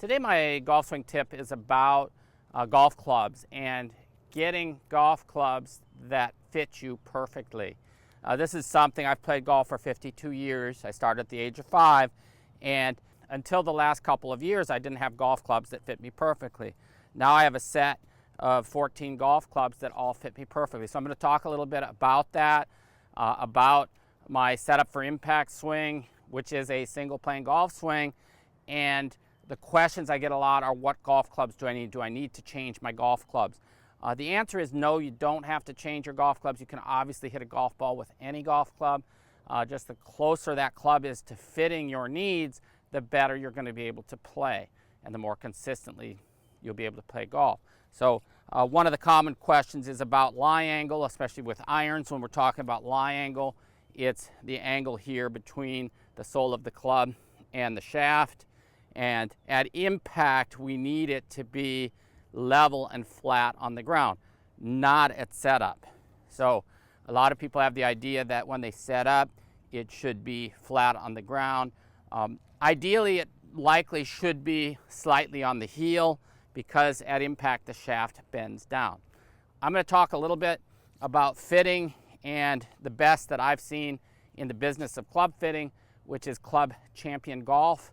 Today my golf swing tip is about golf clubs and getting golf clubs that fit you perfectly. This is something I've played golf for 52 years. I started at the age of 5, and until the last couple of years I didn't have golf clubs that fit me perfectly. Now I have a set of 14 golf clubs that all fit me perfectly. So I'm going to talk a little bit about that, about my setup for impact swing, which is a single plane golf swing, and the questions I get a lot are, what golf clubs do I need? Do I need to change my golf clubs? The answer is no, you don't have to change your golf clubs. You can obviously hit a golf ball with any golf club. Just the closer that club is to fitting your needs, the better you're going to be able to play, and the more consistently you'll be able to play golf. So one of the common questions is about lie angle, especially with irons. When we're talking about lie angle, it's the angle here between the sole of the club and the shaft. And at impact, we need it to be level and flat on the ground, not at setup. So a lot of people have the idea that when they set up, it should be flat on the ground. Ideally, it likely should be slightly on the heel, because at impact, the shaft bends down. I'm going to talk a little bit about fitting and the best that I've seen in the business of club fitting, which is Club Champion Golf.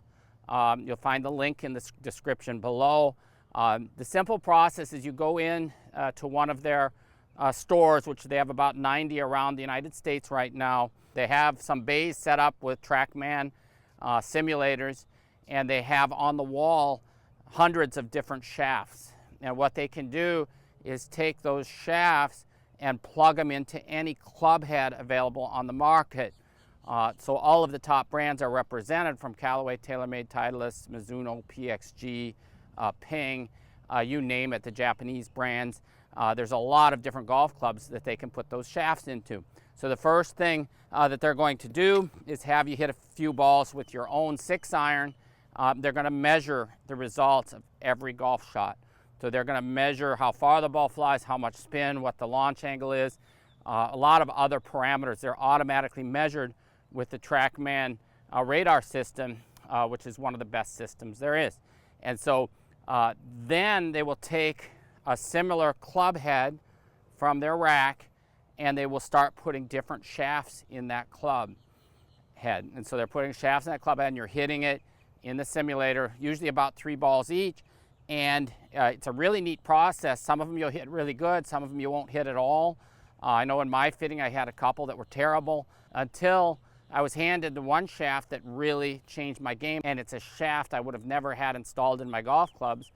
You'll find the link in the description below. The simple process is you go in to one of their stores, which they have about 90 around the United States right now. They have some bays set up with TrackMan simulators, and they have on the wall hundreds of different shafts. And what they can do is take those shafts and plug them into any club head available on the market. So all of the top brands are represented, from Callaway, TaylorMade, Titleist, Mizuno, PXG, Ping, you name it, the Japanese brands. There's a lot of different golf clubs that they can put those shafts into. So the first thing that they're going to do is have you hit a few balls with your own 6-iron. They're going to measure the results of every golf shot. So they're going to measure how far the ball flies, how much spin, what the launch angle is, a lot of other parameters. They're automatically measured with the TrackMan radar system, which is one of the best systems there is. And so then they will take a similar club head from their rack, and they will start putting different shafts in that club head. And so they're putting shafts in that club head, and you're hitting it in the simulator, usually about 3 balls each. And it's a really neat process. Some of them you'll hit really good, some of them you won't hit at all. I know in my fitting I had a couple that were terrible, until I was handed the one shaft that really changed my game, and it's a shaft I would have never had installed in my golf clubs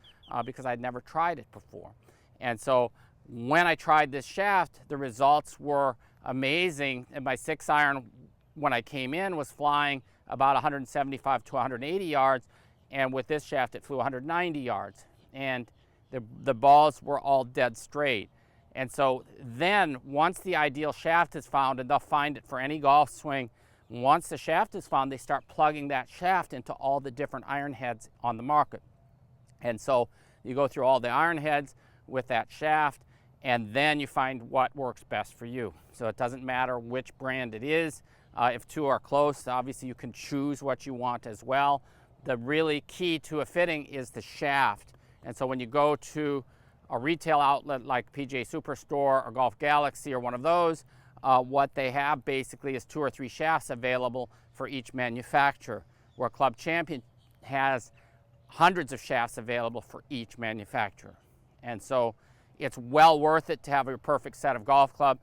because I'd never tried it before. And so when I tried this shaft, the results were amazing. And my 6-iron, when I came in, was flying about 175 to 180 yards, and with this shaft it flew 190 yards, and the balls were all dead straight. And so then once the ideal shaft is found, and they'll find it for any golf swing, once the shaft is found, they start plugging that shaft into all the different iron heads on the market. And so you go through all the iron heads with that shaft, and then you find what works best for you. So it doesn't matter which brand it is. If 2 are close, obviously you can choose what you want as well. The really key to a fitting is the shaft. And so when you go to a retail outlet like PGA Superstore or Golf Galaxy or one of those, what they have basically is 2 or 3 shafts available for each manufacturer, where Club Champion has hundreds of shafts available for each manufacturer. And so it's well worth it to have a perfect set of golf club.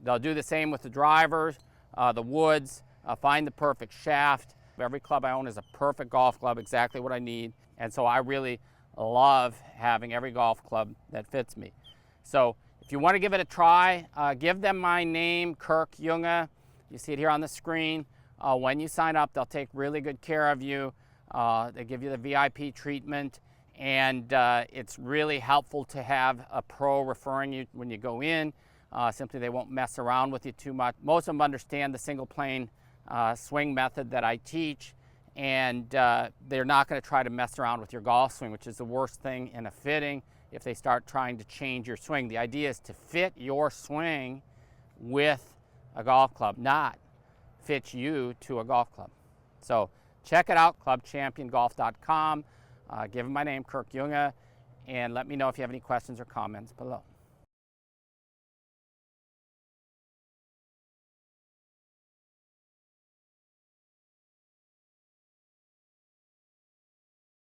They'll do the same with the drivers, the woods, find the perfect shaft. Every club I own is a perfect golf club, exactly what I need. And so I really love having every golf club that fits me. So if you want to give it a try, give them my name, Kirk Junge. You see it here on the screen. When you sign up, they'll take really good care of you. They give you the VIP treatment, and it's really helpful to have a pro referring you when you go in. Simply, they won't mess around with you too much. Most of them understand the single plane swing method that I teach, and they're not going to try to mess around with your golf swing, which is the worst thing in a fitting. If they start trying to change your swing, the idea is to fit your swing with a golf club, not fit you to a golf club. So check it out, clubchampiongolf.com. Give them my name, Kirk Junge, and let me know if you have any questions or comments below.